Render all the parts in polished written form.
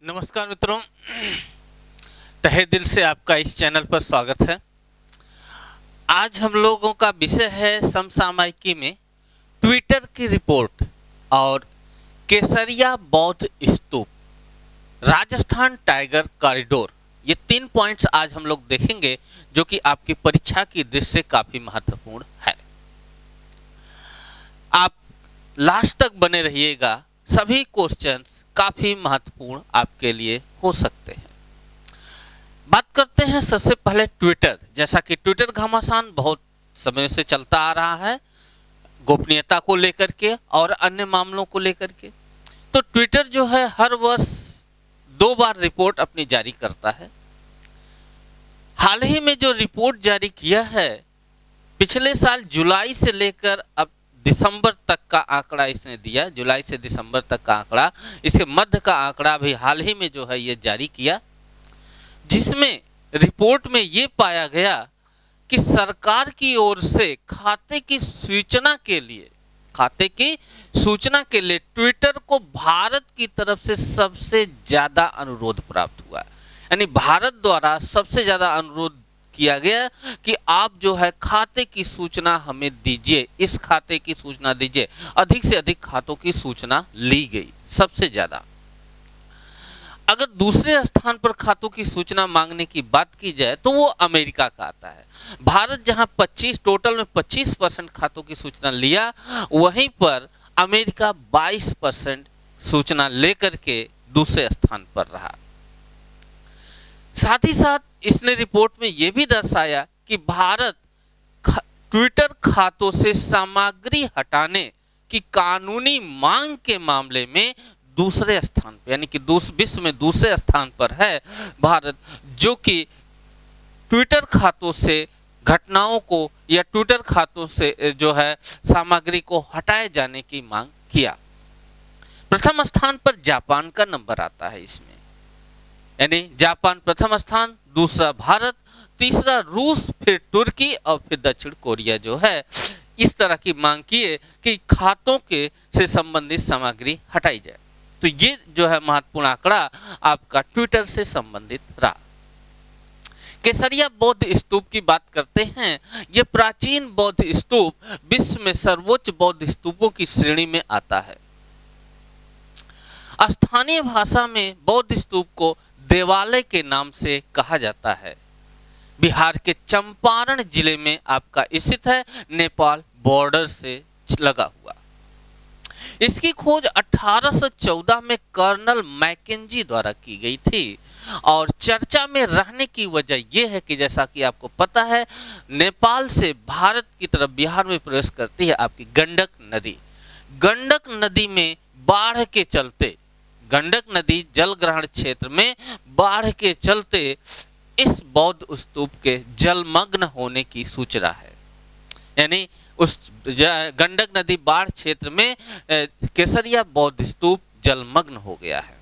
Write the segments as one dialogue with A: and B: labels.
A: नमस्कार मित्रों, तहे दिल से आपका इस चैनल पर स्वागत है। आज हम लोगों का विषय है समसामयिकी में ट्विटर की रिपोर्ट और केसरिया बौद्ध स्तूप, राजस्थान टाइगर कॉरिडोर। ये 3 पॉइंट्स आज हम लोग देखेंगे जो कि आपकी परीक्षा की दृष्टि से काफी महत्वपूर्ण है। आप लास्ट तक बने रहिएगा, सभी क्वेश्चंस काफी महत्वपूर्ण आपके लिए हो सकते हैं। बात करते हैं सबसे पहले ट्विटर। जैसा कि ट्विटर घमासान बहुत समय से चलता आ रहा है, गोपनीयता को लेकर के और अन्य मामलों को लेकर के। तो ट्विटर जो है हर वर्ष 2 बार रिपोर्ट अपनी जारी करता है। हाल ही में जो रिपोर्ट जारी किया है, पिछले साल जुलाई से लेकर अब दिसंबर तक का आंकड़ा इसने दिया। जुलाई से दिसंबर तक का आंकड़ा, इसके मध्य का आंकड़ा भी हाल ही में जो है ये जारी किया, जिसमें रिपोर्ट में ये पाया गया कि सरकार की ओर से खाते की सूचना के लिए ट्विटर को भारत की तरफ से सबसे ज्यादा अनुरोध प्राप्त हुआ। यानी भारत द्वारा सबसे ज्यादा अनुरोध किया गया कि आप जो है खाते की सूचना हमें दीजिए, इस खाते की सूचना दीजिए। अधिक से अधिक खातों की सूचना ली गई सबसे ज्यादा। अगर दूसरे स्थान पर खातों की सूचना मांगने की बात की जाए तो वो अमेरिका का आता है। भारत जहां 25 टोटल में 25% खातों की सूचना लिया, वहीं पर अमेरिका 22% सूचना लेकर के दूसरे स्थान पर रहा। साथ ही साथ इसने रिपोर्ट में यह भी दर्शाया कि भारत ट्विटर खातों से सामग्री हटाने की कानूनी मांग के मामले में दूसरे स्थान पर, यानी कि विश्व में दूसरे स्थान पर है भारत, जो कि ट्विटर खातों से घटनाओं को या ट्विटर खातों से जो है सामग्री को हटाए जाने की मांग किया। प्रथम स्थान पर जापान का नंबर आता है इसमें, यानी जापान प्रथम स्थान, दूसरा भारत, तीसरा रूस, फिर तुर्की और फिर दक्षिण कोरिया जो है इस तरह की मांग किए कि खातों के से संबंधित सामग्री हटाई जाए। तो ये जो है महत्वपूर्ण आंकड़ा आपका ट्विटर से संबंधित रहा। केसरिया बौद्ध स्तूप की बात करते हैं। यह प्राचीन बौद्ध स्तूप विश्व में सर्वोच्च बौद्ध स्तूपों की श्रेणी में आता है। स्थानीय भाषा में बौद्ध स्तूप को देवालय के नाम से कहा जाता है। बिहार के चंपारण जिले में आपका स्थित है, नेपाल बॉर्डर से लगा हुआ। इसकी खोज 1814 में कर्नल मैकेंजी द्वारा की गई थी और चर्चा में रहने की वजह यह है कि जैसा कि आपको पता है, नेपाल से भारत की तरफ बिहार में प्रवेश करती है आपकी गंडक नदी। गंडक नदी में बाढ़ के चलते, गंडक नदी जल ग्रहण क्षेत्र में बाढ़ के चलते इस बौद्ध स्तूप के जलमग्न होने की सूचना है। यानी उस गंडक नदी बाढ़ क्षेत्र में केसरिया बौद्ध स्तूप जलमग्न हो गया है।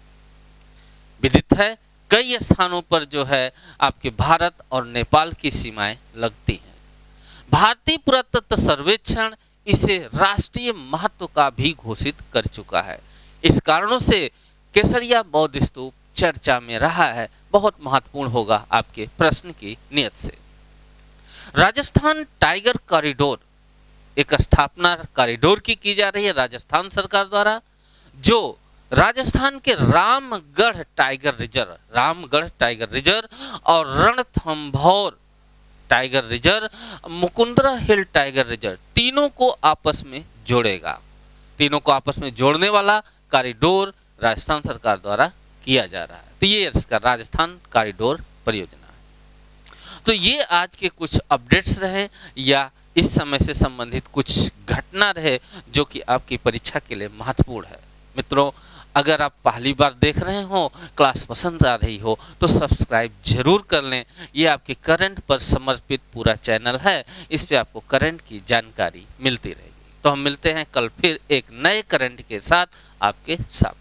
A: विदित है कई स्थानों पर जो है आपके भारत और नेपाल की सीमाएं लगती हैं। भारतीय पुरातत्व सर्वेक्षण इसे राष्ट्रीय महत्व का भी घोषित कर चुका है। इस कारणों से केसरिया बौद्ध स्तूप चर्चा में रहा है। बहुत महत्वपूर्ण होगा आपके प्रश्न की नियत से। राजस्थान टाइगर कॉरिडोर, एक स्थापना कॉरिडोर की जा रही है राजस्थान सरकार द्वारा, जो राजस्थान के रामगढ़ टाइगर रिजर्व और रणथंभौर टाइगर रिजर्व, मुकुंदरा हिल टाइगर रिजर्व, तीनों को आपस में जोड़ेगा। तीनों को आपस में जोड़ने वाला कॉरिडोर राजस्थान सरकार द्वारा किया जा रहा है। तो ये इसका राजस्थान कॉरिडोर परियोजना है। तो ये आज के कुछ अपडेट्स रहे या इस समय से संबंधित कुछ घटना रहे जो कि आपकी परीक्षा के लिए महत्वपूर्ण है। मित्रों, अगर आप पहली बार देख रहे हो, क्लास पसंद आ रही हो तो सब्सक्राइब जरूर कर लें। ये आपके करंट पर समर्पित पूरा चैनल है, इस पे आपको करंट की जानकारी मिलती रहेगी। तो हम मिलते हैं कल फिर एक नए करंट के साथ आपके साथ।